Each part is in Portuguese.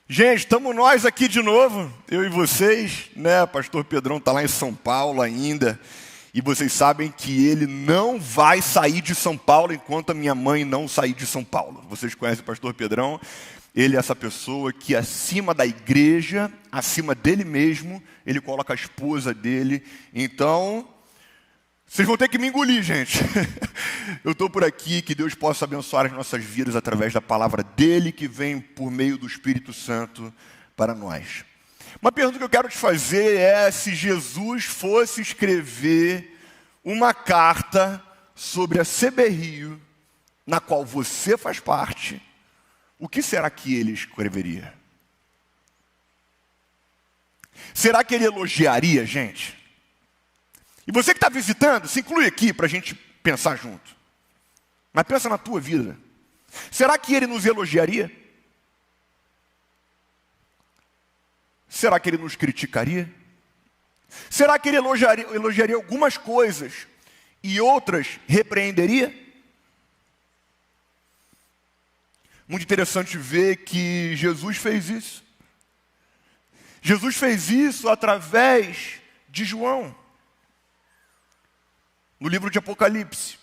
Gente, estamos nós aqui de novo, eu e vocês, né? Pastor Pedrão está lá em São Paulo ainda, e vocês sabem que ele não vai sair de São Paulo enquanto a minha mãe não sair de São Paulo. Vocês conhecem o Pastor Pedrão? Ele é essa pessoa que acima da igreja, acima dele mesmo, ele coloca a esposa dele. Então, vocês vão ter que me engolir, gente. Eu estou por aqui, que Deus possa abençoar as nossas vidas através da palavra dele, que vem por meio do Espírito Santo para nós. Uma pergunta que eu quero te fazer é se Jesus fosse escrever uma carta sobre a CB Rio, na qual você faz parte, o que será que ele escreveria? Será que ele elogiaria, gente? E você que está visitando, se inclui aqui para a gente pensar junto. Mas pensa na tua vida. Será que ele nos elogiaria? Será que ele nos criticaria? Será que ele elogiaria algumas coisas e outras repreenderia? Muito interessante ver que Jesus fez isso. Jesus fez isso através de João. No livro de Apocalipse,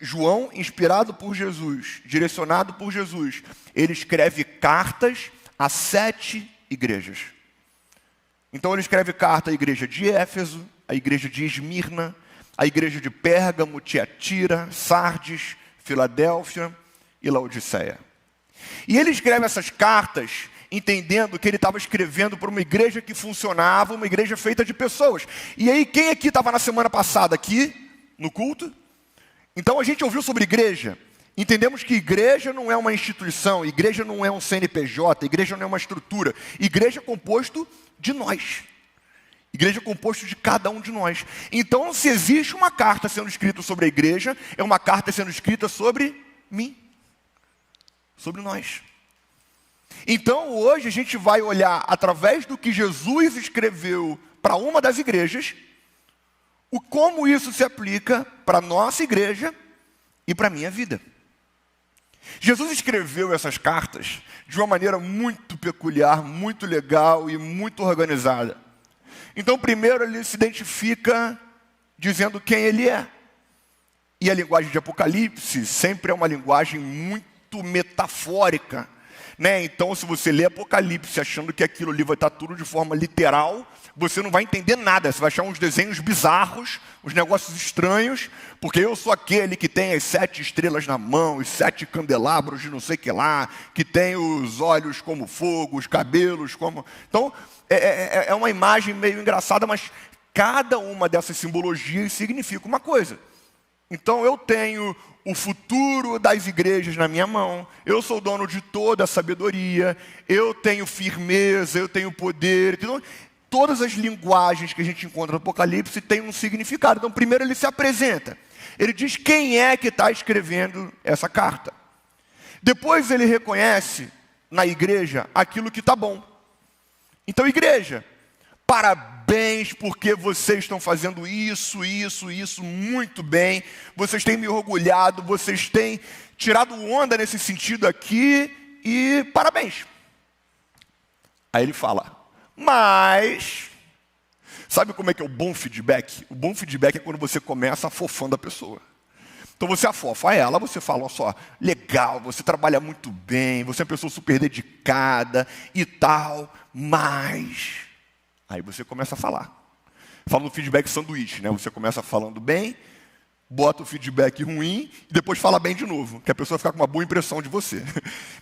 João, inspirado por Jesus, direcionado por Jesus, ele escreve cartas a 7 igrejas. Então ele escreve carta à igreja de Éfeso, à igreja de Esmirna, à igreja de Pérgamo, Tiatira, Sardes, Filadélfia e Laodiceia. E ele escreve essas cartas entendendo que ele estava escrevendo para uma igreja que funcionava, uma igreja feita de pessoas. E aí, quem aqui estava na semana passada aqui, no culto? Então a gente ouviu sobre igreja, entendemos que igreja não é uma instituição, igreja não é um CNPJ, igreja não é uma estrutura, igreja é composto de nós. Igreja é composto de cada um de nós. Então, se existe uma carta sendo escrita sobre a igreja, é uma carta sendo escrita sobre mim, sobre nós. Então, hoje a gente vai olhar, através do que Jesus escreveu para uma das igrejas, como isso se aplica para a nossa igreja e para a minha vida. Jesus escreveu essas cartas de uma maneira muito peculiar, muito legal e muito organizada. Então, primeiro ele se identifica dizendo quem ele é. E a linguagem de Apocalipse sempre é uma linguagem muito metafórica. Então, se você lê Apocalipse achando que aquilo ali vai estar tudo de forma literal, você não vai entender nada. Você vai achar uns desenhos bizarros, uns negócios estranhos, porque eu sou aquele que tem as 7 estrelas na mão, os 7 candelabros de não sei o que lá, que tem os olhos como fogo, os cabelos como... Então, é uma imagem meio engraçada, mas cada uma dessas simbologias significa uma coisa. Então, eu tenho o futuro das igrejas na minha mão, eu sou dono de toda a sabedoria, eu tenho firmeza, eu tenho poder. Então, todas as linguagens que a gente encontra no Apocalipse têm um significado. Então, primeiro ele se apresenta. Ele diz quem é que está escrevendo essa carta. Depois ele reconhece na igreja aquilo que está bom. Então, igreja, parabéns porque vocês estão fazendo isso muito bem. Vocês têm me orgulhado, vocês têm tirado onda nesse sentido aqui e parabéns. Aí ele fala, mas sabe como é que é o bom feedback? O bom feedback é quando você começa afofando a pessoa. Então você afofa ela, você fala, olha só, legal, você trabalha muito bem, você é uma pessoa super dedicada e tal, mas... Aí você começa a falar. Fala no feedback sanduíche, Você começa falando bem, bota o feedback ruim e depois fala bem de novo, que a pessoa fica com uma boa impressão de você.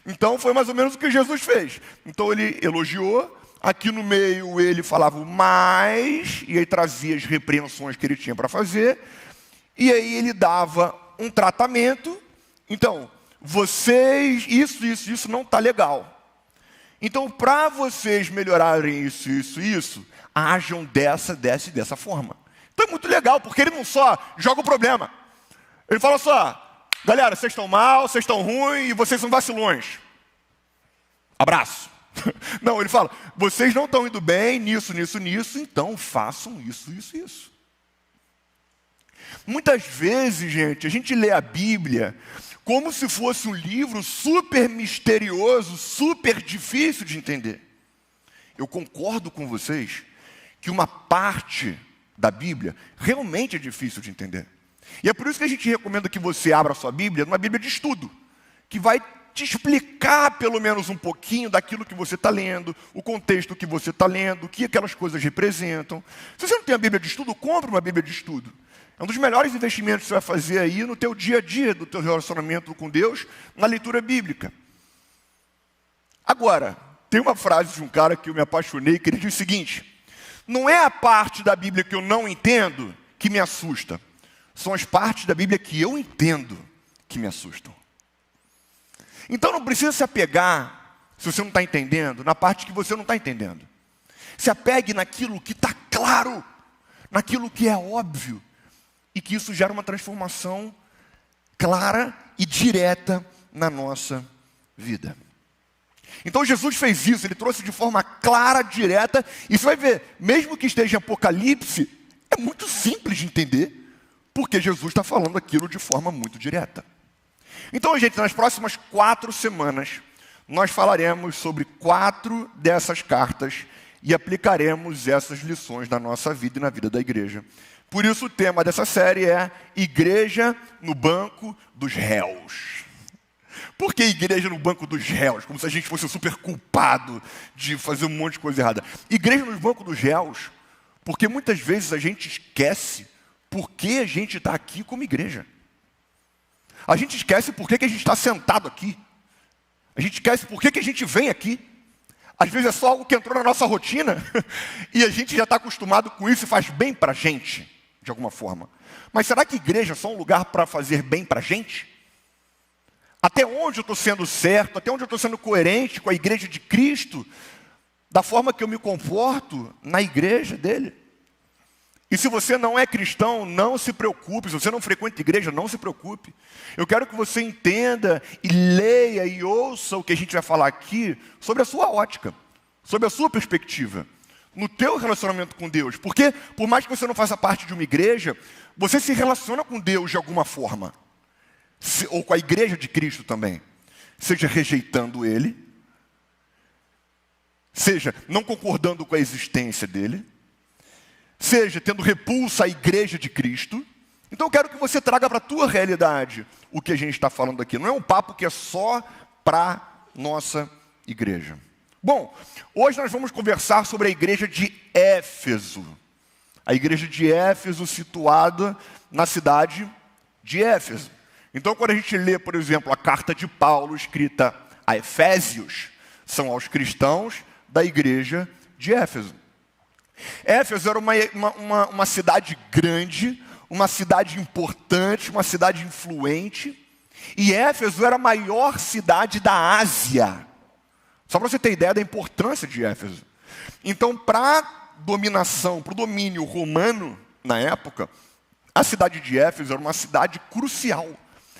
Então foi mais ou menos o que Jesus fez. Então ele elogiou, aqui no meio ele falava o mais, e aí trazia as repreensões que ele tinha para fazer, e aí ele dava um tratamento. Então, vocês, isso não está legal. Então, para vocês melhorarem isso, ajam dessa forma. Então é muito legal, porque ele não só joga o problema. Ele fala só, galera, vocês estão mal, vocês estão ruins e vocês são vacilões. Abraço. Não, ele fala, vocês não estão indo bem nisso, então façam isso. Muitas vezes, gente, a gente lê a Bíblia como se fosse um livro super misterioso, super difícil de entender. Eu concordo com vocês que uma parte da Bíblia realmente é difícil de entender. E é por isso que a gente recomenda que você abra a sua Bíblia numa Bíblia de estudo, que vai te explicar pelo menos um pouquinho daquilo que você está lendo, o contexto que você está lendo, o que aquelas coisas representam. Se você não tem a Bíblia de estudo, compre uma Bíblia de estudo. É um dos melhores investimentos que você vai fazer aí no teu dia a dia, do teu relacionamento com Deus, na leitura bíblica. Agora, tem uma frase de um cara que eu me apaixonei, que ele diz o seguinte: não é a parte da Bíblia que eu não entendo que me assusta, são as partes da Bíblia que eu entendo que me assustam. Então não precisa se apegar, se você não está entendendo, na parte que você não está entendendo. Se apegue naquilo que está claro, naquilo que é óbvio, e que isso gera uma transformação clara e direta na nossa vida. Então Jesus fez isso, ele trouxe de forma clara, direta, e você vai ver, mesmo que esteja em Apocalipse, é muito simples de entender, porque Jesus está falando aquilo de forma muito direta. Então, gente, nas próximas 4 semanas, nós falaremos sobre 4 dessas cartas e aplicaremos essas lições na nossa vida e na vida da igreja. Por isso o tema dessa série é Igreja no Banco dos Réus. Por que igreja no banco dos réus? Como se a gente fosse o super culpado de fazer um monte de coisa errada. Igreja no banco dos réus, porque muitas vezes a gente esquece por que a gente está aqui como igreja. A gente esquece por que a gente está sentado aqui. A gente esquece por que a gente vem aqui. Às vezes é só algo que entrou na nossa rotina e a gente já está acostumado com isso e faz bem para a gente, de alguma forma. Mas será que igreja é só um lugar para fazer bem para a gente? Até onde eu estou sendo certo? Até onde eu estou sendo coerente com a igreja de Cristo? Da forma que eu me comporto na igreja dele? E se você não é cristão, não se preocupe. Se você não frequenta igreja, não se preocupe. Eu quero que você entenda e leia e ouça o que a gente vai falar aqui sobre a sua ótica, sobre a sua perspectiva, no teu relacionamento com Deus. Porque, por mais que você não faça parte de uma igreja, você se relaciona com Deus de alguma forma. Ou com a igreja de Cristo também. Seja rejeitando Ele, seja não concordando com a existência dEle, seja tendo repulsa à igreja de Cristo. Então eu quero que você traga para a tua realidade o que a gente está falando aqui. Não é um papo que é só para nossa igreja. Bom, hoje nós vamos conversar sobre a igreja de Éfeso. A igreja de Éfeso situada na cidade de Éfeso. Então quando a gente lê, por exemplo, a carta de Paulo escrita a Efésios, são aos cristãos da igreja de Éfeso. Éfeso era uma cidade grande, uma cidade importante, uma cidade influente. E Éfeso era a maior cidade da Ásia. Só para você ter ideia da importância de Éfeso. Então, para dominação, para o domínio romano na época, a cidade de Éfeso era uma cidade crucial.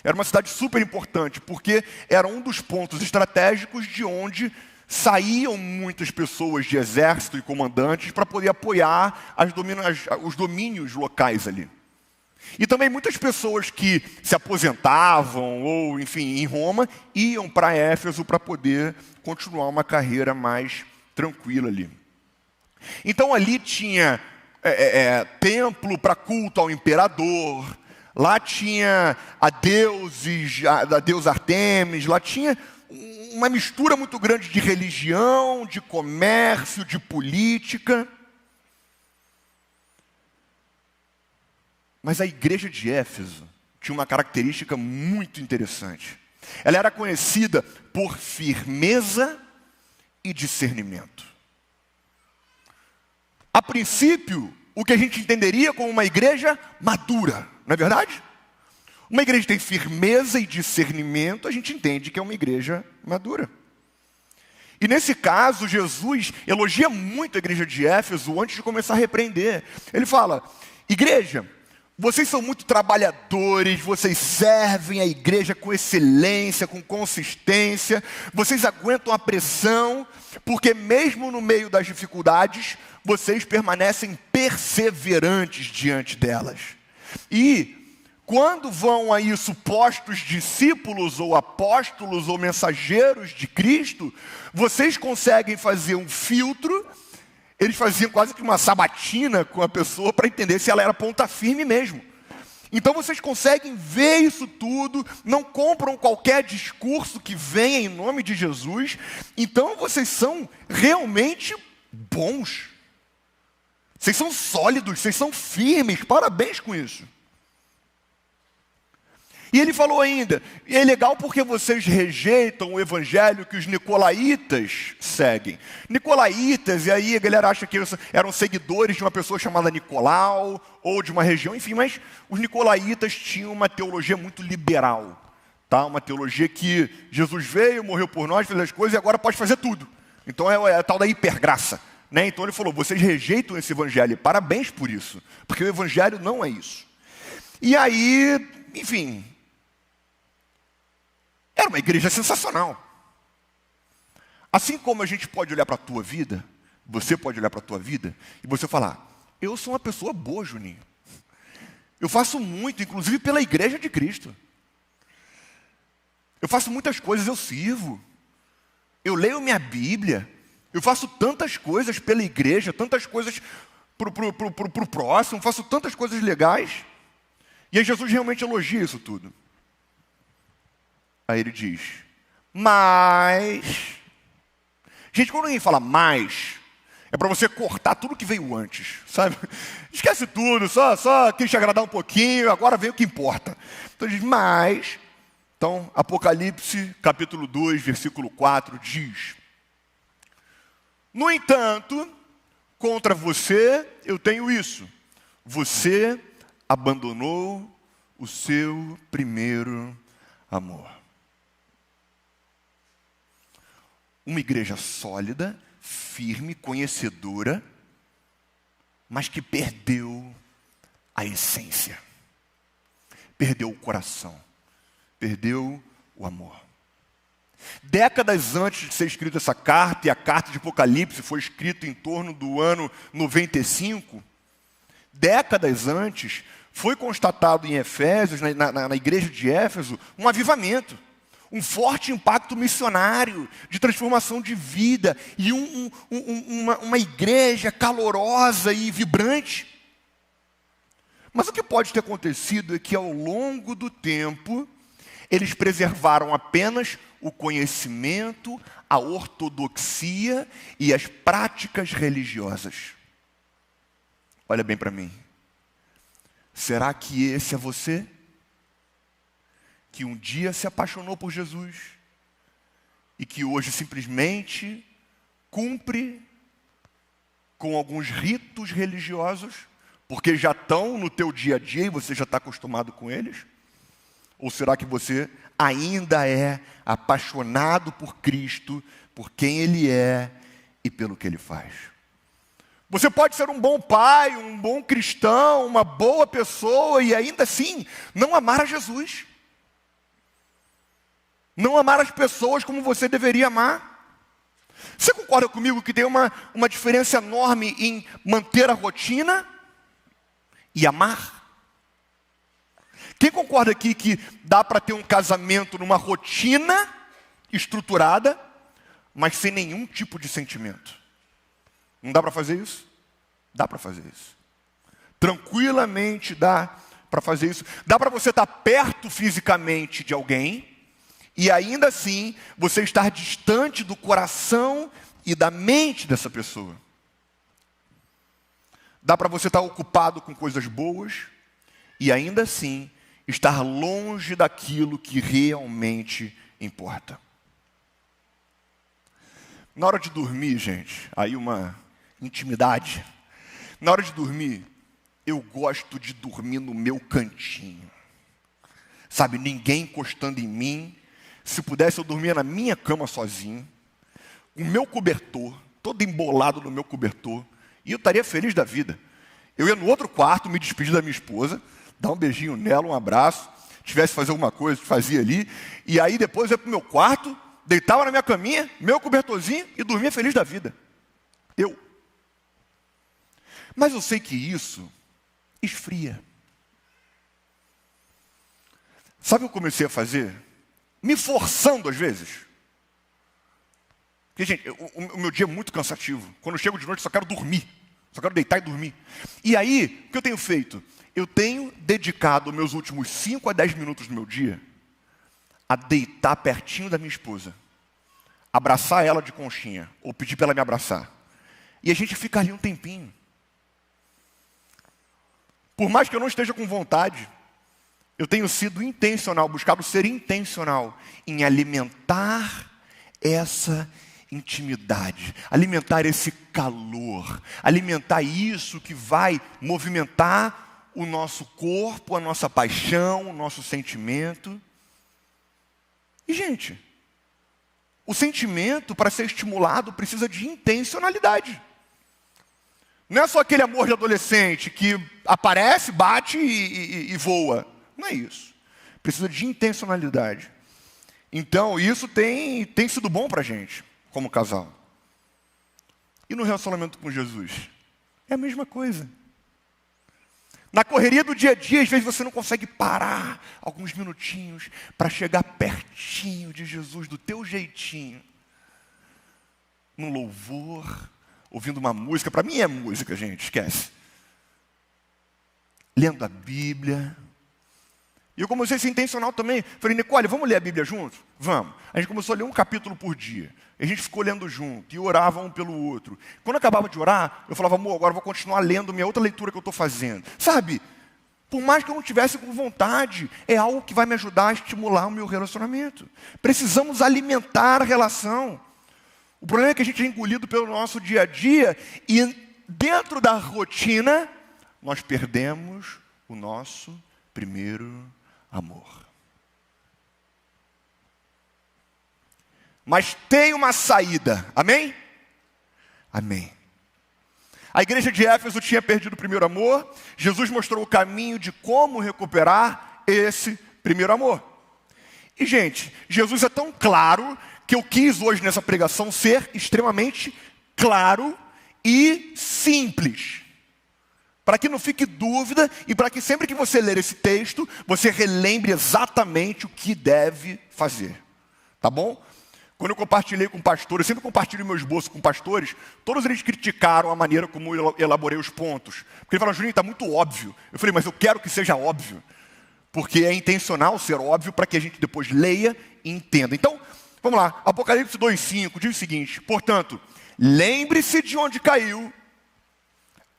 Era uma cidade super importante, porque era um dos pontos estratégicos de onde saíam muitas pessoas de exército e comandantes para poder apoiar os domínios locais ali. E também muitas pessoas que se aposentavam, ou enfim, em Roma, iam para Éfeso para poder continuar uma carreira mais tranquila ali. Então ali tinha templo para culto ao imperador, lá tinha a deusa Artemis, lá tinha uma mistura muito grande de religião, de comércio, de política. Mas a igreja de Éfeso tinha uma característica muito interessante. Ela era conhecida por firmeza e discernimento. A princípio, o que a gente entenderia como uma igreja madura, não é verdade? Uma igreja que tem firmeza e discernimento, a gente entende que é uma igreja madura. E nesse caso, Jesus elogia muito a igreja de Éfeso antes de começar a repreender. Ele fala: igreja, vocês são muito trabalhadores, vocês servem a igreja com excelência, com consistência, vocês aguentam a pressão, porque mesmo no meio das dificuldades, vocês permanecem perseverantes diante delas. E quando vão aí supostos discípulos ou apóstolos ou mensageiros de Cristo, vocês conseguem fazer um filtro. Eles faziam quase que uma sabatina com a pessoa para entender se ela era ponta firme mesmo. Então vocês conseguem ver isso tudo, não compram qualquer discurso que venha em nome de Jesus. Então vocês são realmente bons. Vocês são sólidos, vocês são firmes, parabéns com isso. E ele falou ainda, e é legal porque vocês rejeitam o evangelho que os nicolaítas seguem. Nicolaítas, e aí a galera acha que eram seguidores de uma pessoa chamada Nicolau, ou de uma região, enfim, mas os nicolaítas tinham uma teologia muito liberal. Tá? Uma teologia que Jesus veio, morreu por nós, fez as coisas e agora pode fazer tudo. Então é a tal da hipergraça. Né? Então ele falou, vocês rejeitam esse evangelho, e parabéns por isso, porque o evangelho não é isso. E aí, enfim... Era uma igreja sensacional. Assim como a gente pode olhar para a tua vida, você pode olhar para a tua vida, e você falar, eu sou uma pessoa boa, Juninho. Eu faço muito, inclusive pela igreja de Cristo. Eu faço muitas coisas, eu sirvo. Eu leio minha Bíblia. Eu faço tantas coisas pela igreja, tantas coisas para o próximo, faço tantas coisas legais. E aí Jesus realmente elogia isso tudo. Aí ele diz, mas... Gente, quando alguém fala mais, é para você cortar tudo que veio antes, sabe? Esquece tudo, só quis te agradar um pouquinho, agora vem o que importa. Então ele diz, mas... Então, Apocalipse, capítulo 2, versículo 4, diz... No entanto, contra você eu tenho isso. Você abandonou o seu primeiro amor. Uma igreja sólida, firme, conhecedora, mas que perdeu a essência. Perdeu o coração. Perdeu o amor. Décadas antes de ser escrita essa carta, e a carta de Apocalipse foi escrita em torno do ano 95, décadas antes, foi constatado em Efésios, na igreja de Éfeso, um avivamento. Um forte impacto missionário, de transformação de vida, e uma igreja calorosa e vibrante. Mas o que pode ter acontecido é que ao longo do tempo, eles preservaram apenas o conhecimento, a ortodoxia e as práticas religiosas. Olha bem para mim. Será que esse é você? Que um dia se apaixonou por Jesus e que hoje simplesmente cumpre com alguns ritos religiosos, porque já estão no teu dia a dia e você já está acostumado com eles? Ou será que você ainda é apaixonado por Cristo, por quem Ele é e pelo que Ele faz? Você pode ser um bom pai, um bom cristão, uma boa pessoa e ainda assim não amar a Jesus. Não amar as pessoas como você deveria amar. Você concorda comigo que tem uma diferença enorme em manter a rotina e amar? Quem concorda aqui que dá para ter um casamento numa rotina estruturada, mas sem nenhum tipo de sentimento? Não dá para fazer isso? Dá para fazer isso. Tranquilamente dá para fazer isso. Dá para você estar perto fisicamente de alguém, e ainda assim, você estar distante do coração e da mente dessa pessoa. Dá para você estar ocupado com coisas boas e ainda assim estar longe daquilo que realmente importa. Na hora de dormir, gente, aí uma intimidade. Na hora de dormir, eu gosto de dormir no meu cantinho. Sabe, ninguém encostando em mim. Se pudesse, eu dormia na minha cama sozinho, o meu cobertor, todo embolado no meu cobertor, e eu estaria feliz da vida. Eu ia no outro quarto, me despedir da minha esposa, dar um beijinho nela, um abraço, tivesse que fazer alguma coisa, fazia ali, e aí depois eu ia para o meu quarto, deitava na minha caminha, meu cobertorzinho, e dormia feliz da vida. Mas eu sei que isso esfria. Sabe o que eu comecei a fazer? Me forçando às vezes. Porque, gente, o meu dia é muito cansativo. Quando eu chego de noite, eu só quero dormir. Só quero deitar e dormir. E aí, o que eu tenho feito? Eu tenho dedicado meus últimos 5 a 10 minutos do meu dia a deitar pertinho da minha esposa. Abraçar ela de conchinha. Ou pedir para ela me abraçar. E a gente fica ali um tempinho. Por mais que eu não esteja com vontade, eu tenho sido intencional, buscado ser intencional em alimentar essa intimidade, alimentar esse calor, alimentar isso que vai movimentar o nosso corpo, a nossa paixão, o nosso sentimento. E, gente, o sentimento, para ser estimulado, precisa de intencionalidade. Não é só aquele amor de adolescente que aparece, bate e voa. Não é isso. Precisa de intencionalidade. Então, isso tem sido bom para a gente, como casal. E no relacionamento com Jesus? É a mesma coisa. Na correria do dia a dia, às vezes você não consegue parar alguns minutinhos para chegar pertinho de Jesus, do teu jeitinho. No louvor, ouvindo uma música. Para mim é música, gente, esquece. Lendo a Bíblia. E eu comecei a ser intencional também. Falei, Nicole, vamos ler a Bíblia juntos? Vamos. A gente começou a ler um capítulo por dia. A gente ficou lendo junto e orava um pelo outro. Quando acabava de orar, eu falava, amor, agora eu vou continuar lendo minha outra leitura que eu estou fazendo. Sabe, por mais que eu não tivesse com vontade, é algo que vai me ajudar a estimular o meu relacionamento. Precisamos alimentar a relação. O problema é que a gente é engolido pelo nosso dia a dia e dentro da rotina, nós perdemos o nosso primeiro amor. Mas tem uma saída, amém? Amém. A igreja de Éfeso tinha perdido o primeiro amor. Jesus mostrou o caminho de como recuperar esse primeiro amor. E, gente, Jesus é tão claro que eu quis hoje nessa pregação ser extremamente claro e simples. Para que não fique dúvida e para que sempre que você ler esse texto, você relembre exatamente o que deve fazer. Tá bom? Quando eu compartilhei com pastores, eu sempre compartilho meu esboço com pastores, todos eles criticaram a maneira como eu elaborei os pontos. Porque eles falaram, Juninho, está muito óbvio. Eu falei, mas eu quero que seja óbvio. Porque é intencional ser óbvio para que a gente depois leia e entenda. Então, vamos lá. Apocalipse 2,5 diz o seguinte, portanto, lembre-se de onde caiu,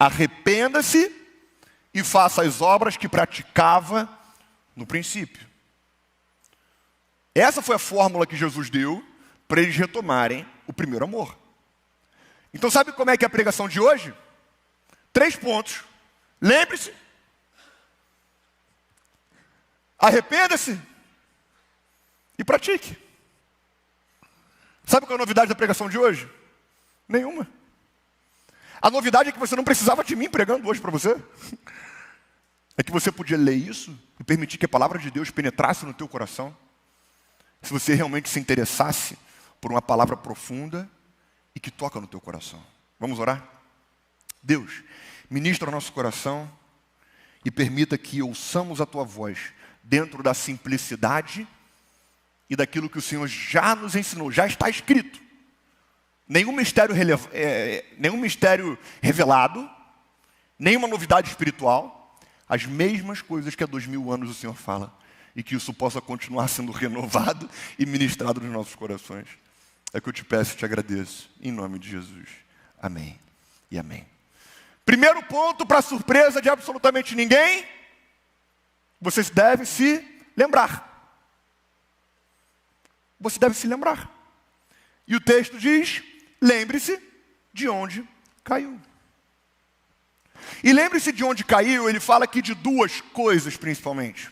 arrependa-se e faça as obras que praticava no princípio. Essa foi a fórmula que Jesus deu para eles retomarem o primeiro amor. Então sabe como é que é a pregação de hoje? 3 pontos. Lembre-se, arrependa-se e pratique. Sabe qual é a novidade da pregação de hoje? Nenhuma. A novidade é que você não precisava de mim pregando hoje para você. É que você podia ler isso e permitir que a palavra de Deus penetrasse no teu coração. Se você realmente se interessasse por uma palavra profunda e que toca no teu coração. Vamos orar? Deus, ministra o nosso coração e permita que ouçamos a tua voz dentro da simplicidade e daquilo que o Senhor já nos ensinou, já está escrito. Nenhum mistério revelado, nenhuma novidade espiritual, as mesmas coisas que há 2000 anos o Senhor fala, e que isso possa continuar sendo renovado e ministrado nos nossos corações. É o que eu te peço e te agradeço, em nome de Jesus. Amém e amém. Primeiro ponto, para surpresa de absolutamente ninguém, você deve se lembrar. Você deve se lembrar. E o texto diz, lembre-se de onde caiu. E lembre-se de onde caiu, ele fala aqui de 2 coisas principalmente.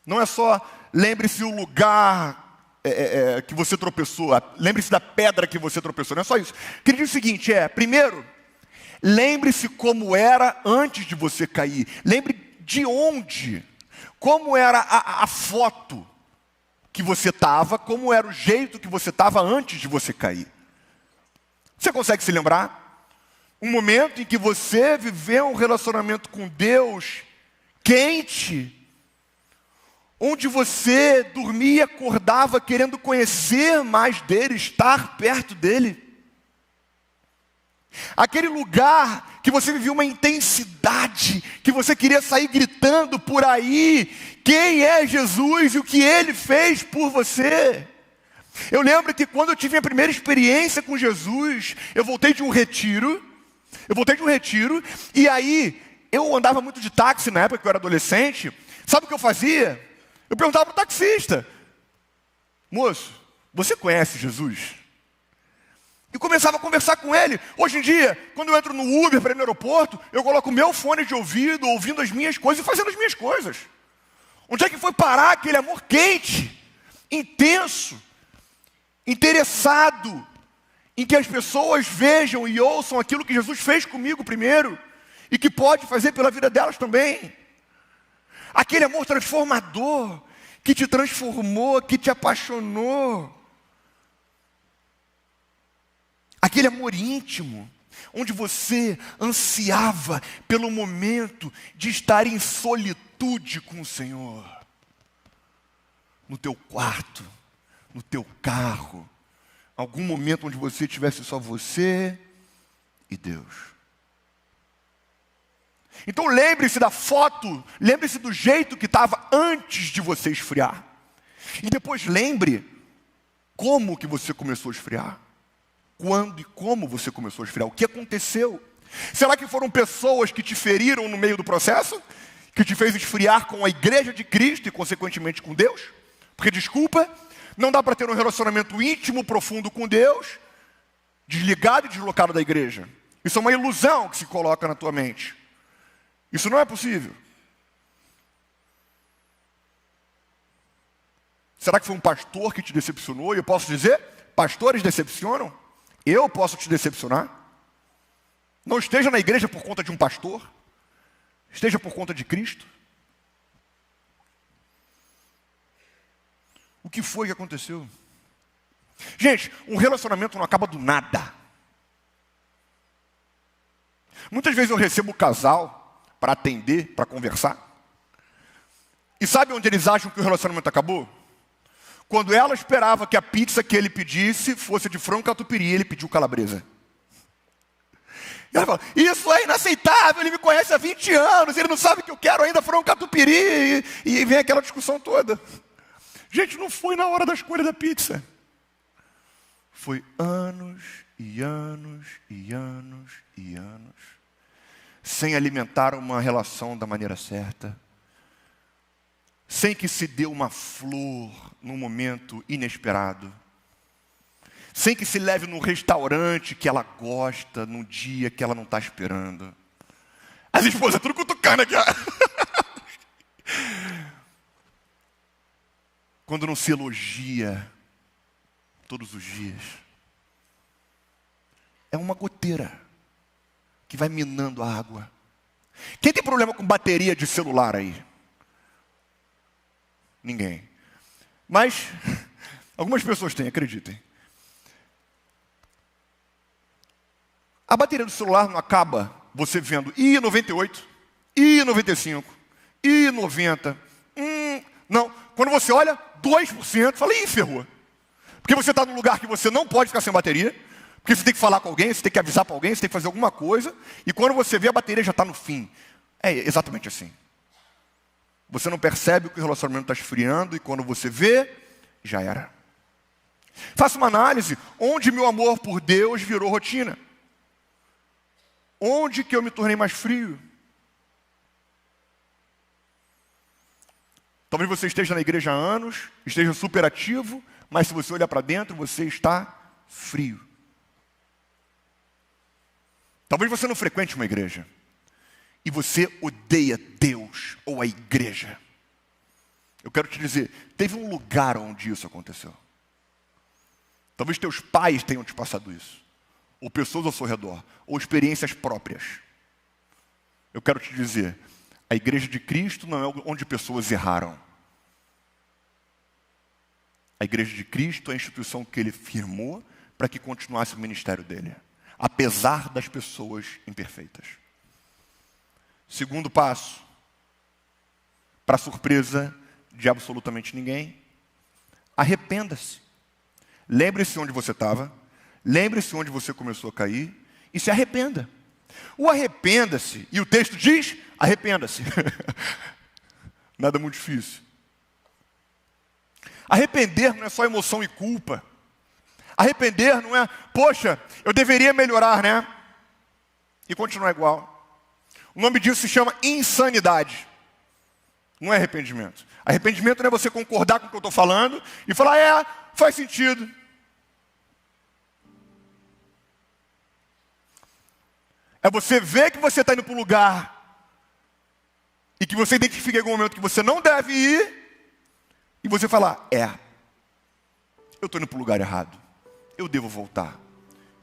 Não é só lembre-se o lugar que você tropeçou, lembre-se da pedra que você tropeçou, não é só isso. Queria dizer o seguinte, primeiro, lembre-se como era antes de você cair. Lembre de onde, como era a foto que você estava, como era o jeito que você estava antes de você cair. Você consegue se lembrar? Um momento em que você viveu um relacionamento com Deus quente, onde você dormia e acordava querendo conhecer mais dele, estar perto dele. Aquele lugar que você vivia uma intensidade, que você queria sair gritando por aí, quem é Jesus e o que ele fez por você. Eu lembro que quando eu tive a primeira experiência com Jesus, eu voltei de um retiro, e aí eu andava muito de táxi na época que eu era adolescente. Sabe o que eu fazia? Eu perguntava para o taxista: moço, você conhece Jesus? E começava a conversar com ele. Hoje em dia, quando eu entro no Uber para ir no aeroporto, eu coloco o meu fone de ouvido, ouvindo as minhas coisas e fazendo as minhas coisas. Onde é que foi parar aquele amor quente, intenso, interessado, em que as pessoas vejam e ouçam aquilo que Jesus fez comigo primeiro, e que pode fazer pela vida delas também. Aquele amor transformador, que te transformou, que te apaixonou. Aquele amor íntimo, onde você ansiava pelo momento de estar em solitude com o Senhor. No teu quarto, no teu carro, algum momento onde você tivesse só você e Deus. Então lembre-se da foto, lembre-se do jeito que estava antes de você esfriar. E depois lembre como que você começou a esfriar. Quando e como você começou a esfriar? O que aconteceu? Será que foram pessoas que te feriram no meio do processo? Que te fez esfriar com a igreja de Cristo e consequentemente com Deus? Porque desculpa, não dá para ter um relacionamento íntimo, profundo com Deus, desligado e deslocado da igreja. Isso é uma ilusão que se coloca na tua mente. Isso não é possível. Será que foi um pastor que te decepcionou? E eu posso dizer, pastores decepcionam? Eu posso te decepcionar? Não esteja na igreja por conta de um pastor. Esteja por conta de Cristo. O que foi que aconteceu? Gente, um relacionamento não acaba do nada. Muitas vezes eu recebo o casal para atender, para conversar. E sabe onde eles acham que o relacionamento acabou? Quando ela esperava que a pizza que ele pedisse fosse de frango catupiry, ele pediu calabresa. E ela fala, isso é inaceitável, ele me conhece há 20 anos, ele não sabe que eu quero ainda frango catupiry. E vem aquela discussão toda. Gente, não foi na hora da escolha da pizza. Foi anos e anos e anos e anos, sem alimentar uma relação da maneira certa. Sem que se dê uma flor num momento inesperado. Sem que se leve num restaurante que ela gosta, num dia que ela não está esperando. As esposas tudo cutucando aqui, ó. Quando não se elogia todos os dias. É uma goteira que vai minando a água. Quem tem problema com bateria de celular aí? Ninguém. Mas algumas pessoas têm, acreditem. A bateria do celular não acaba você vendo I98, I95, I90. Não. Quando você olha, 2%, fala, ih, ferrou. Porque você está num lugar que você não pode ficar sem bateria, porque você tem que falar com alguém, você tem que avisar para alguém, você tem que fazer alguma coisa, e quando você vê, a bateria já está no fim. É exatamente assim. Você não percebe que o relacionamento está esfriando, e quando você vê, já era. Faça uma análise, onde meu amor por Deus virou rotina? Onde que eu me tornei mais frio? Talvez você esteja na igreja há anos, esteja super ativo, mas se você olhar para dentro, você está frio. Talvez você não frequente uma igreja e você odeia Deus ou a igreja. Eu quero te dizer, teve um lugar onde isso aconteceu. Talvez teus pais tenham te passado isso, ou pessoas ao seu redor, ou experiências próprias. Eu quero te dizer, a igreja de Cristo não é onde pessoas erraram. A igreja de Cristo é a instituição que ele firmou para que continuasse o ministério dele, apesar das pessoas imperfeitas. Segundo passo, para surpresa de absolutamente ninguém. Arrependa-se. Lembre-se onde você estava. Lembre-se onde você começou a cair. E se arrependa. O arrependa-se, e o texto diz, arrependa-se. Nada muito difícil. Arrepender não é só emoção e culpa. Arrepender não é, poxa, eu deveria melhorar, né? E continuar igual. O nome disso se chama insanidade. Não é arrependimento. Arrependimento não é você concordar com o que eu estou falando e falar, faz sentido. É você ver que você está indo para um lugar e que você identifica em algum momento que você não deve ir e você falar, eu estou indo para o lugar errado. Eu devo voltar.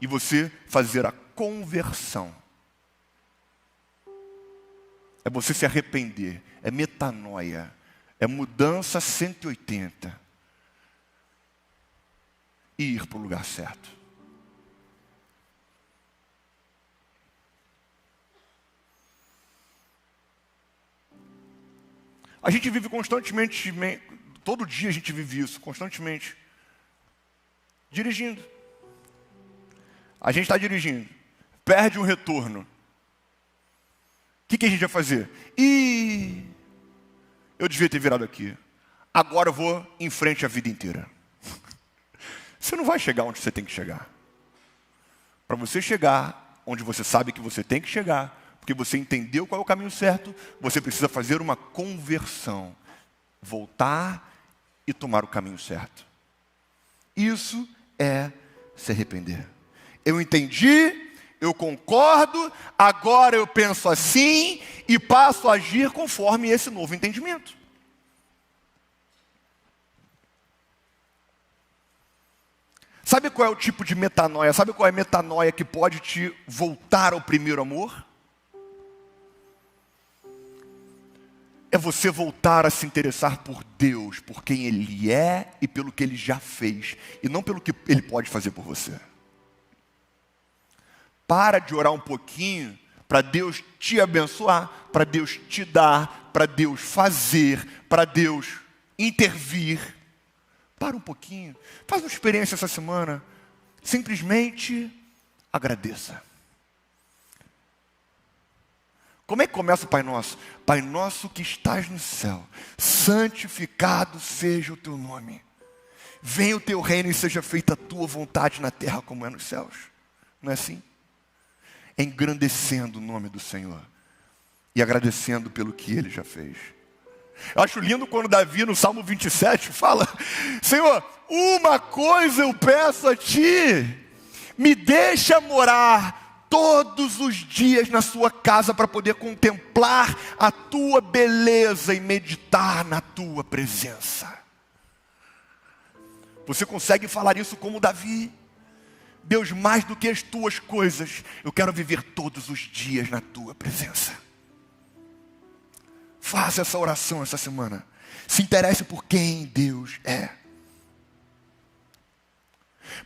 E você fazer a conversão. É você se arrepender. É metanoia. É mudança 180. E ir para o lugar certo. A gente vive constantemente, todo dia a gente vive isso, constantemente. Dirigindo. A gente está dirigindo. Perde um retorno. O que a gente vai fazer? Eu devia ter virado aqui. Agora eu vou em frente a vida inteira. Você não vai chegar onde você tem que chegar. Para você chegar onde você sabe que você tem que chegar, porque você entendeu qual é o caminho certo, você precisa fazer uma conversão. Voltar e tomar o caminho certo. Isso é se arrepender. Eu entendi, eu concordo, agora eu penso assim e passo a agir conforme esse novo entendimento. Sabe qual é o tipo de metanoia? Sabe qual é a metanoia que pode te voltar ao primeiro amor? É você voltar a se interessar por Deus, por quem Ele é e pelo que Ele já fez, e não pelo que Ele pode fazer por você. Para de orar um pouquinho para Deus te abençoar, para Deus te dar, para Deus fazer, para Deus intervir. Para um pouquinho, faz uma experiência essa semana, simplesmente agradeça. Como é que começa o Pai Nosso? Pai Nosso que estás no céu, santificado seja o teu nome. Venha o teu reino e seja feita a tua vontade na terra como é nos céus. Não é assim? Engrandecendo o nome do Senhor e agradecendo pelo que Ele já fez. Eu acho lindo quando Davi no Salmo 27 fala, Senhor, uma coisa eu peço a Ti, me deixa morar todos os dias na sua casa para poder contemplar a Tua beleza e meditar na Tua presença. Você consegue falar isso como Davi? Deus, mais do que as Tuas coisas, eu quero viver todos os dias na Tua presença. Faça essa oração essa semana. Se interesse por quem Deus é.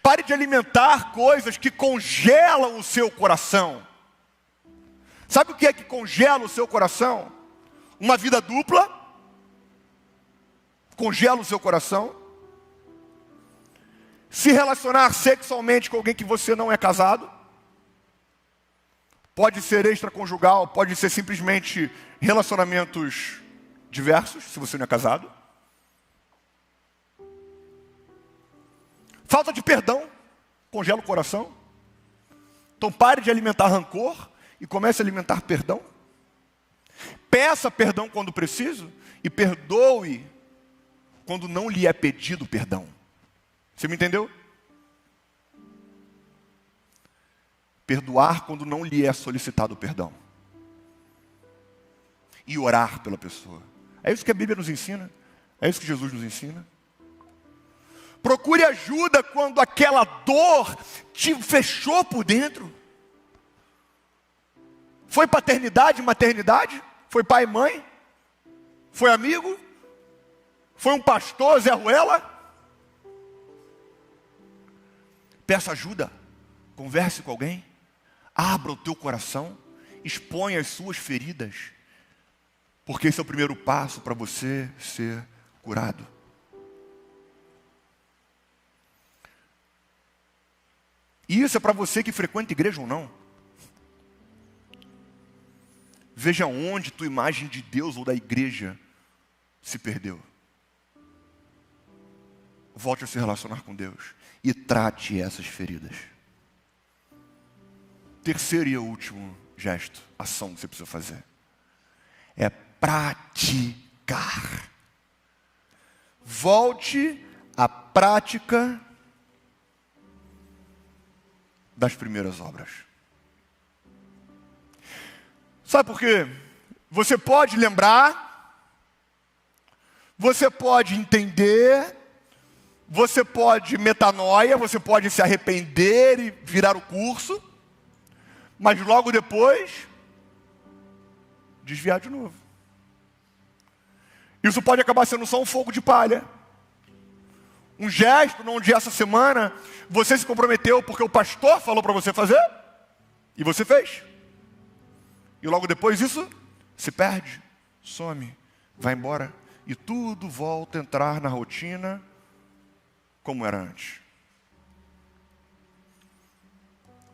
Pare de alimentar coisas que congelam o seu coração. Sabe o que é que congela o seu coração? Uma vida dupla. Congela o seu coração. Se relacionar sexualmente com alguém que você não é casado. Pode ser extraconjugal, pode ser simplesmente relacionamentos diversos, se você não é casado. Falta de perdão, congela o coração. Então pare de alimentar rancor e comece a alimentar perdão. Peça perdão quando preciso e perdoe quando não lhe é pedido perdão. Você me entendeu? Perdoar quando não lhe é solicitado perdão. E orar pela pessoa. É isso que a Bíblia nos ensina. É isso que Jesus nos ensina. Procure ajuda quando aquela dor te fechou por dentro. Foi paternidade, maternidade? Foi pai e mãe? Foi amigo? Foi um pastor, Zé Ruela? Peça ajuda. Converse com alguém. Abra o teu coração, exponha as suas feridas, porque esse é o primeiro passo para você ser curado. E isso é para você que frequenta igreja ou não. Veja onde tua imagem de Deus ou da igreja se perdeu. Volte a se relacionar com Deus e trate essas feridas. Terceiro e último gesto, ação que você precisa fazer, é praticar. Volte à prática das primeiras obras. Sabe por quê? Você pode lembrar, você pode entender, você pode metanoia, você pode se arrepender e virar o curso, mas logo depois, desviar de novo. Isso pode acabar sendo só um fogo de palha. Um gesto onde essa semana você se comprometeu porque o pastor falou para você fazer, e você fez. E logo depois isso se perde, some, vai embora, e tudo volta a entrar na rotina como era antes.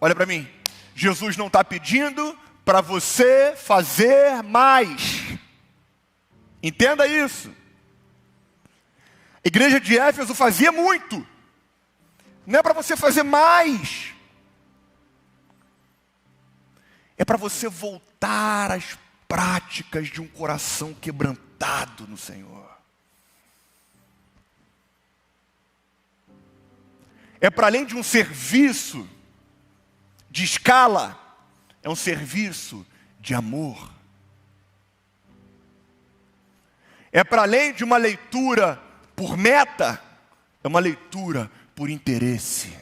Olha para mim, Jesus não está pedindo para você fazer mais. Entenda isso. A igreja de Éfeso fazia muito. Não é para você fazer mais. É para você voltar às práticas de um coração quebrantado no Senhor. É para além de um serviço de escala, é um serviço de amor. É para além de uma leitura por meta, é uma leitura por interesse.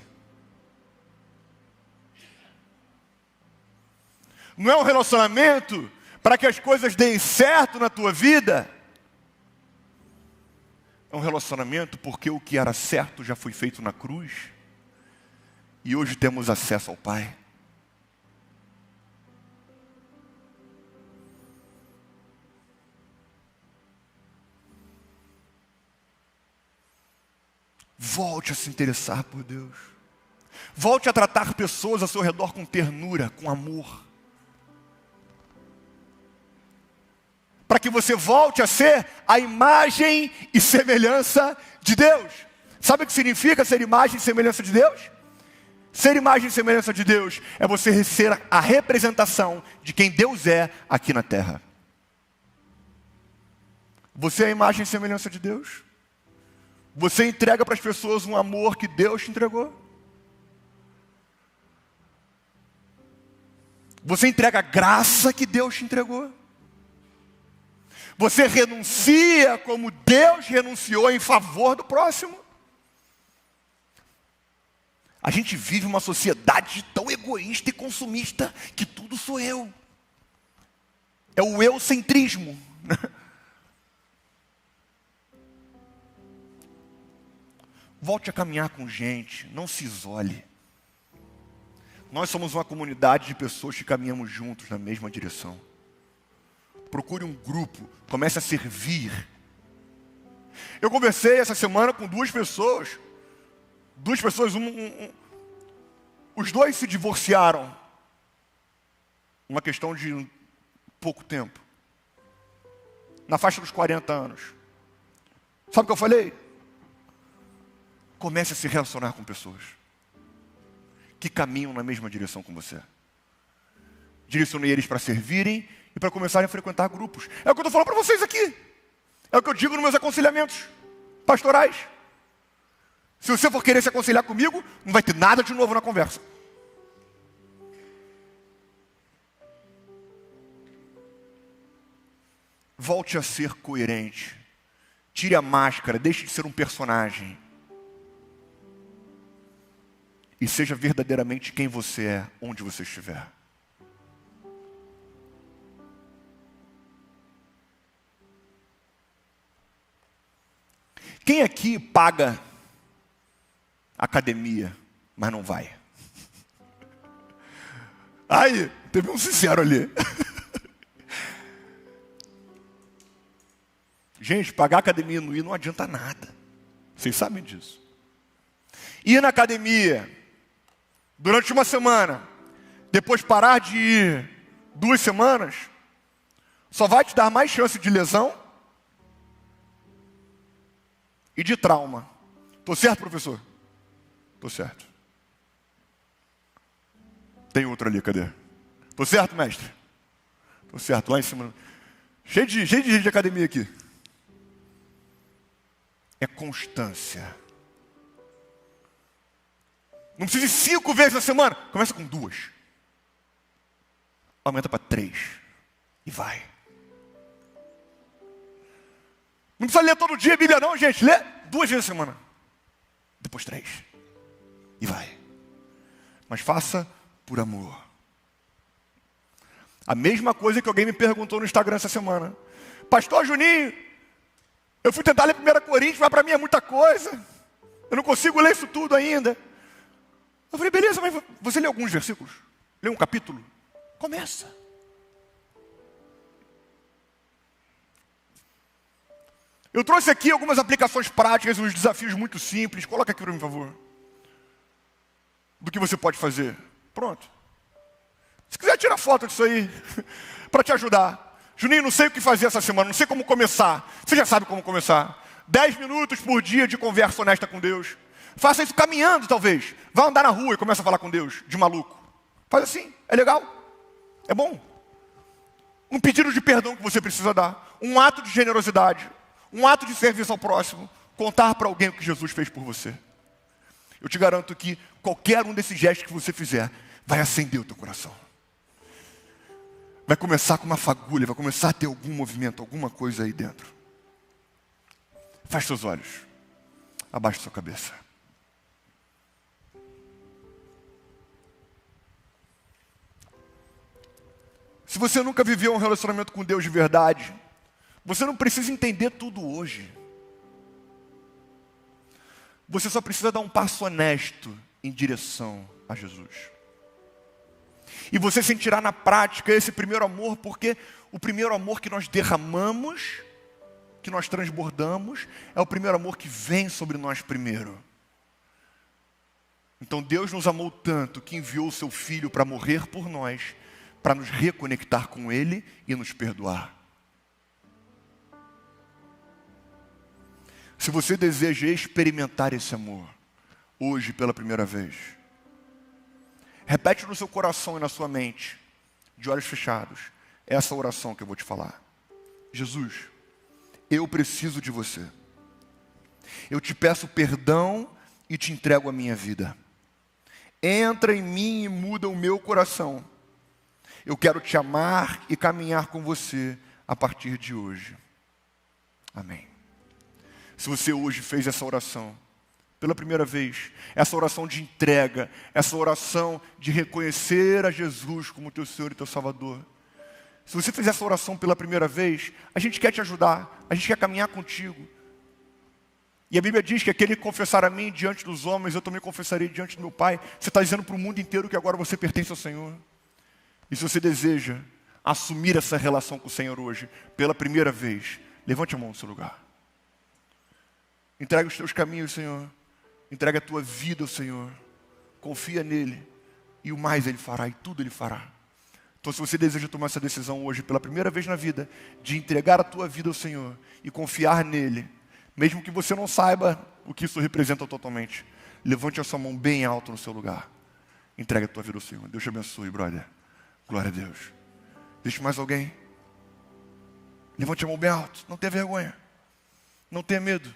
Não é um relacionamento para que as coisas deem certo na tua vida. É um relacionamento porque o que era certo já foi feito na cruz. E hoje temos acesso ao Pai. Volte a se interessar por Deus. Volte a tratar pessoas ao seu redor com ternura, com amor. Para que você volte a ser a imagem e semelhança de Deus. Sabe o que significa ser imagem e semelhança de Deus? Ser imagem e semelhança de Deus é você ser a representação de quem Deus é aqui na terra. Você é a imagem e semelhança de Deus? Você entrega para as pessoas um amor que Deus te entregou? Você entrega a graça que Deus te entregou? Você renuncia como Deus renunciou em favor do próximo? A gente vive uma sociedade tão egoísta e consumista que tudo sou eu. É o eucentrismo. Volte a caminhar com gente, não se isole. Nós somos uma comunidade de pessoas que caminhamos juntos na mesma direção. Procure um grupo, comece a servir. Eu conversei essa semana com duas pessoas. Os dois se divorciaram. Uma questão de pouco tempo. Na faixa dos 40 anos. Sabe o que eu falei? Comece a se relacionar com pessoas que caminham na mesma direção com você. Direcionei eles para servirem e para começarem a frequentar grupos. É o que eu estou falando para vocês aqui. É o que eu digo nos meus aconselhamentos pastorais. Se você for querer se aconselhar comigo, não vai ter nada de novo na conversa. Volte a ser coerente. Tire a máscara, deixe de ser um personagem. E seja verdadeiramente quem você é, onde você estiver. Quem aqui paga academia, mas não vai? Aí, teve um sincero ali. Gente, pagar academia e não ir não adianta nada. Vocês sabem disso. Ir na academia durante uma semana, depois parar de ir 2 semanas, só vai te dar mais chance de lesão e de trauma. Tô certo, professor? Tô certo. Tem outro ali, cadê? Tô certo, mestre? Tô certo, lá em cima. Cheio de gente de academia aqui. É constância. Não precisa de 5 vezes na semana. Começa com 2. Aumenta para 3. E vai. Não precisa ler todo dia a Bíblia não, gente. Lê 2 vezes na semana. Depois 3. E vai. Mas faça por amor. A mesma coisa que alguém me perguntou no Instagram essa semana. Pastor Juninho, eu fui tentar ler 1 Coríntios, mas para mim é muita coisa. Eu não consigo ler isso tudo ainda. Eu falei, beleza, mas você lê alguns versículos? Lê um capítulo? Começa. Eu trouxe aqui algumas aplicações práticas, uns desafios muito simples. Coloca aqui para mim, por favor. Do que você pode fazer. Pronto. Se quiser, tira foto disso aí, para te ajudar. Juninho, não sei o que fazer essa semana, não sei como começar. Você já sabe como começar. 10 minutos por dia de conversa honesta com Deus. Faça isso caminhando, talvez. Vá andar na rua e começa a falar com Deus, de maluco. Faz assim, é legal, é bom. Um pedido de perdão que você precisa dar. Um ato de generosidade. Um ato de serviço ao próximo. Contar para alguém o que Jesus fez por você. Eu te garanto que qualquer um desses gestos que você fizer vai acender o teu coração. Vai começar com uma fagulha, vai começar a ter algum movimento, alguma coisa aí dentro. Feche seus olhos. Abaixe sua cabeça. Se você nunca viveu um relacionamento com Deus de verdade, você não precisa entender tudo hoje. Você só precisa dar um passo honesto em direção a Jesus. E você sentirá na prática esse primeiro amor, porque o primeiro amor que nós derramamos, que nós transbordamos, é o primeiro amor que vem sobre nós primeiro. Então Deus nos amou tanto que enviou o seu Filho para morrer por nós, para nos reconectar com Ele e nos perdoar. Se você deseja experimentar esse amor, hoje pela primeira vez, repete no seu coração e na sua mente, de olhos fechados, essa oração que eu vou te falar. Jesus, eu preciso de você. Eu te peço perdão e te entrego a minha vida. Entra em mim e muda o meu coração. Eu quero te amar e caminhar com você a partir de hoje. Amém. Se você hoje fez essa oração, pela primeira vez, essa oração de entrega, essa oração de reconhecer a Jesus como teu Senhor e teu Salvador. Se você fez essa oração pela primeira vez, a gente quer te ajudar, a gente quer caminhar contigo. E a Bíblia diz que aquele que confessar a mim diante dos homens, eu também confessarei diante do meu Pai. Você está dizendo para o mundo inteiro que agora você pertence ao Senhor. E se você deseja assumir essa relação com o Senhor hoje, pela primeira vez, levante a mão no seu lugar. Entrega os teus caminhos, Senhor. Entrega a tua vida ao Senhor. Confia nele. E o mais Ele fará, e tudo Ele fará. Então, se você deseja tomar essa decisão hoje, pela primeira vez na vida, de entregar a tua vida ao Senhor e confiar nele, mesmo que você não saiba o que isso representa totalmente, levante a sua mão bem alto no seu lugar. Entrega a tua vida ao Senhor. Deus te abençoe, brother. Glória a Deus. Existe mais alguém? Levante a mão bem alto. Não tenha vergonha. Não tenha medo.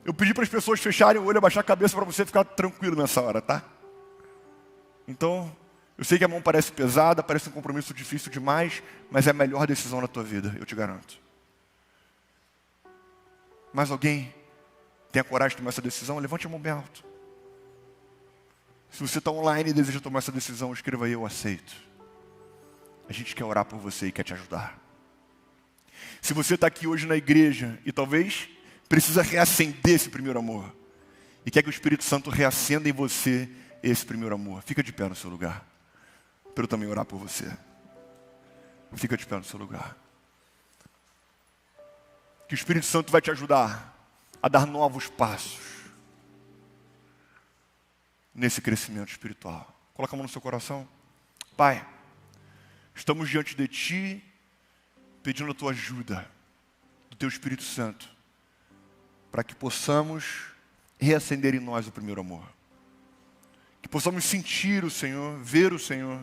Eu pedi para as pessoas fecharem o olho, abaixar a cabeça para você ficar tranquilo nessa hora, tá? Então, eu sei que a mão parece pesada, parece um compromisso difícil demais, mas é a melhor decisão da tua vida, eu te garanto. Mais alguém tem a coragem de tomar essa decisão? Levante a mão bem alto. Se você está online e deseja tomar essa decisão, escreva aí, eu aceito. A gente quer orar por você e quer te ajudar. Se você está aqui hoje na igreja e talvez precisa reacender esse primeiro amor, e quer que o Espírito Santo reacenda em você esse primeiro amor, fica de pé no seu lugar, para eu também orar por você. Fica de pé no seu lugar. que o Espírito Santo vai te ajudar a dar novos passos nesse crescimento espiritual. Coloca a mão no seu coração. Pai, estamos diante de Ti, pedindo a Tua ajuda, do Teu Espírito Santo, para que possamos reacender em nós o primeiro amor. Que possamos sentir o Senhor, ver o Senhor.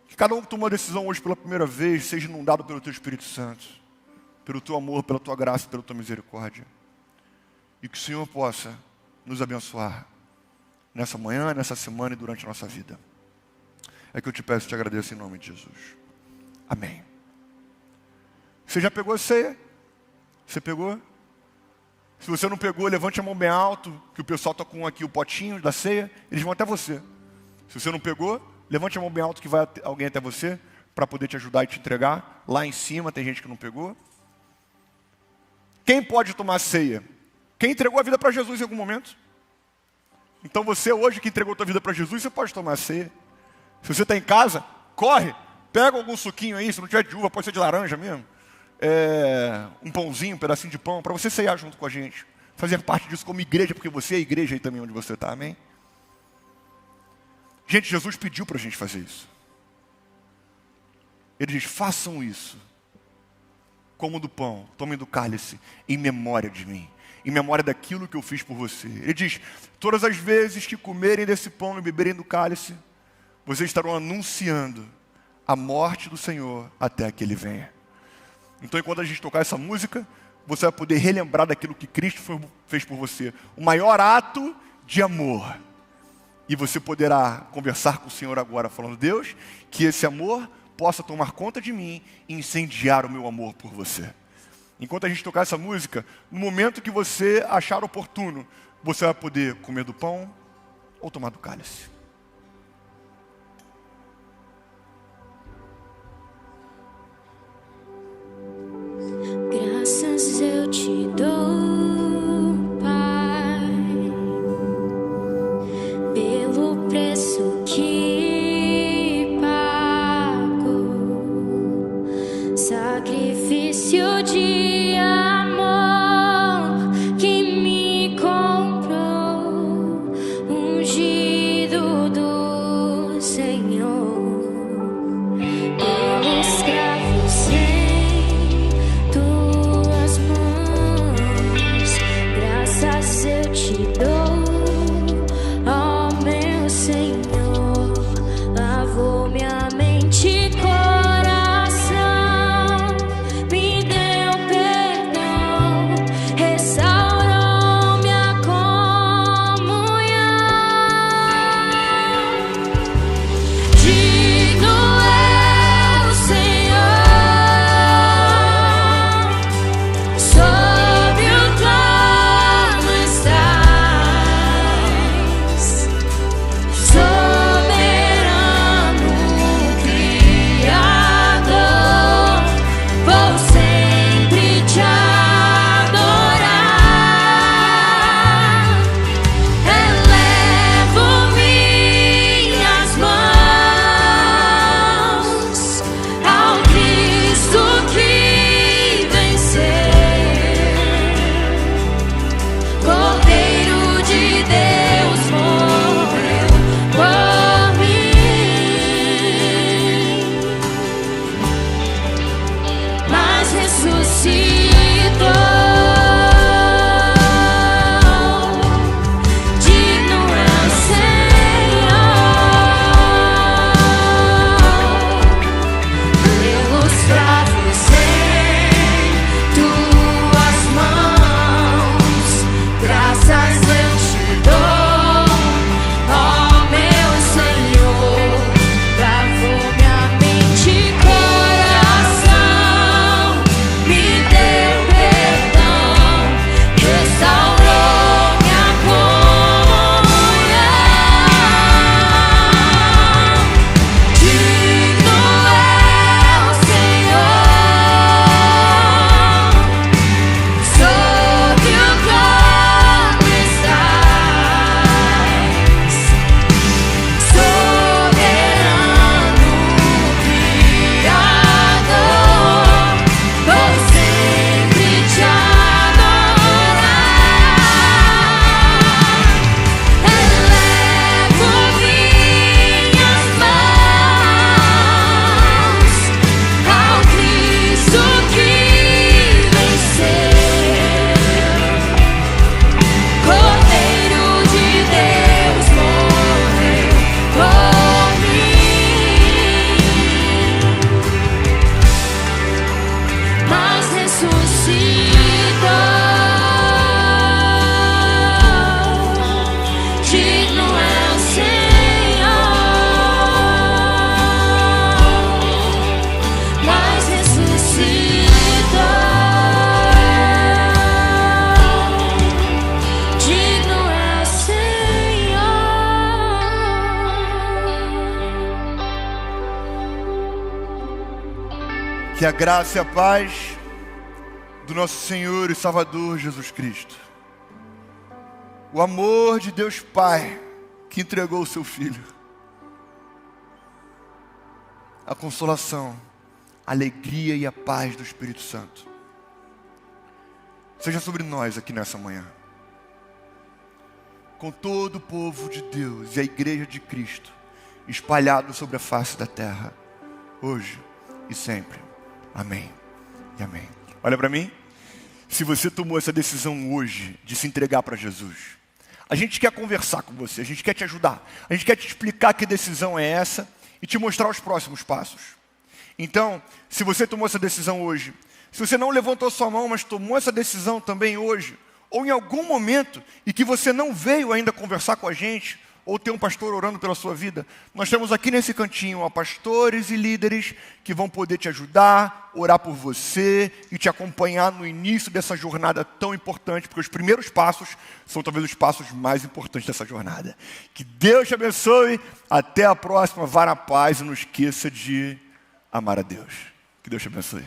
Que cada um que tomou a decisão hoje pela primeira vez seja inundado pelo Teu Espírito Santo, pelo Teu amor, pela Tua graça, pela Tua misericórdia. E que o Senhor possa nos abençoar nessa manhã, nessa semana e durante a nossa vida. É que eu te peço e te agradeço em nome de Jesus. Amém. Você já pegou a ceia? Você pegou? Se você não pegou, levante a mão bem alto, que o pessoal está com aqui o potinho da ceia, eles vão até você. Se você não pegou, levante a mão bem alto que vai alguém até você, para poder te ajudar e te entregar. Lá em cima tem gente que não pegou. Quem pode tomar ceia? Quem entregou a vida para Jesus em algum momento? Então você hoje que entregou a tua vida para Jesus, você pode tomar ceia. Se você está em casa, corre, pega algum suquinho aí, se não tiver de uva, pode ser de laranja mesmo. Um pãozinho, um pedacinho de pão, para você ceiar junto com a gente. Fazer parte disso como igreja, porque você é a igreja aí também onde você está, amém? Gente, Jesus pediu para a gente fazer isso. Ele diz, façam isso. Comam do pão, tomem do cálice, em memória de mim. Em memória daquilo que eu fiz por você. Ele diz, todas as vezes que comerem desse pão e beberem do cálice, vocês estarão anunciando a morte do Senhor até que Ele venha. Então, enquanto a gente tocar essa música, você vai poder relembrar daquilo que Cristo fez por você. O maior ato de amor. E você poderá conversar com o Senhor agora, falando, Deus, que esse amor possa tomar conta de mim e incendiar o meu amor por você. Enquanto a gente tocar essa música, no momento que você achar oportuno, você vai poder comer do pão ou tomar do cálice. Graças eu te dou, Pai, pelo preço que pago, sacrifício de amor que me comprou, ungido Que a graça e a paz do nosso Senhor e Salvador Jesus Cristo, o amor de Deus Pai, que entregou o seu Filho, a consolação, a alegria e a paz do Espírito Santo, seja sobre nós aqui nessa manhã, com todo o povo de Deus e a igreja de Cristo, espalhado sobre a face da terra, hoje e sempre. Amém e amém. Olha para mim. Se você tomou essa decisão hoje de se entregar para Jesus, a gente quer conversar com você, a gente quer te ajudar, a gente quer te explicar que decisão é essa e te mostrar os próximos passos. Então, se você tomou essa decisão hoje, se você não levantou sua mão, mas tomou essa decisão também hoje, ou em algum momento e que você não veio ainda conversar com a gente, ou ter um pastor orando pela sua vida, nós temos aqui nesse cantinho pastores e líderes que vão poder te ajudar, orar por você e te acompanhar no início dessa jornada tão importante, porque os primeiros passos são talvez os passos mais importantes dessa jornada. Que Deus te abençoe, até a próxima, vá na paz e não esqueça de amar a Deus. Que Deus te abençoe.